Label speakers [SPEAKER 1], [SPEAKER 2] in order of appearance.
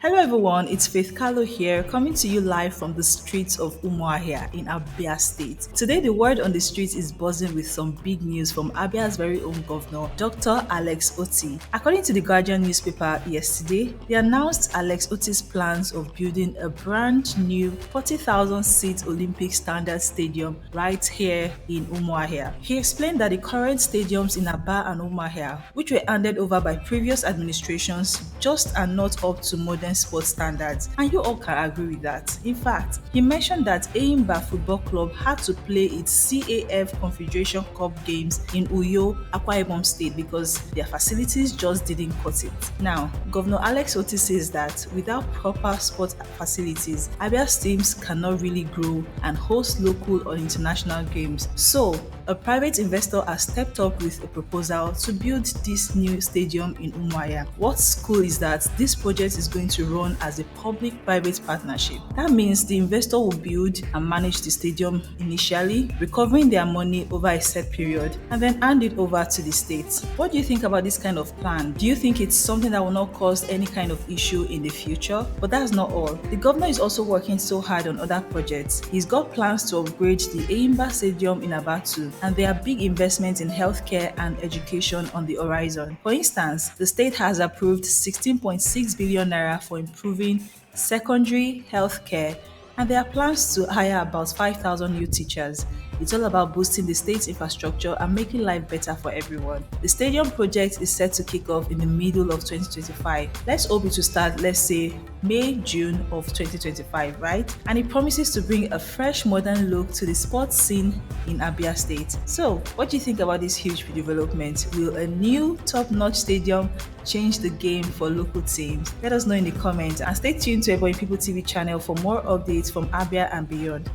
[SPEAKER 1] Hello everyone, it's Faith Kalu here, coming to you live from the streets of Umuahia in Abia State. Today, the word on the streets is buzzing with some big news from Abia's very own governor, Dr. Alex Otti. According to the Guardian newspaper yesterday, they announced Alex Otti's plans of building a brand new 40,000-seat Olympic standard stadium right here in Umuahia. He explained that the current stadiums in Aba and Umuahia, which were handed over by previous administrations, just are not up to modern sports standards, and you all can agree with that. In fact, he mentioned that Enyimba Football Club had to play its CAF Confederation Cup games in Akwa Ibom State because their facilities just didn't cut it. Now, Governor Alex Otti says that without proper sport facilities, Abia's teams cannot really grow and host local or international games. So, a private investor has stepped up with a proposal to build this new stadium in Umuahia. What's cool is that this project is going to run as a public-private partnership. That means the investor will build and manage the stadium initially, recovering their money over a set period, and then hand it over to the state. What do you think about this kind of plan? Do you think it's something that will not cause any kind of issue in the future? But that's not all. The governor is also working so hard on other projects. He's got plans to upgrade the Enyimba Stadium in Abatu, and there are big investments in healthcare and education on the horizon. For instance, the state has approved 16.6 billion naira for improving secondary healthcare, and there are plans to hire about 5,000 new teachers. It's all about boosting the state's infrastructure and making life better for everyone. The stadium project is set to kick off in the middle of 2025. Let's hope it will start, let's say, May, June of 2025, right? And it promises to bring a fresh, modern look to the sports scene in Abia State. So, what do you think about this huge development? Will a new top-notch stadium change the game for local teams? Let us know in the comments and stay tuned to Ebony People TV channel for more updates from Abia and beyond.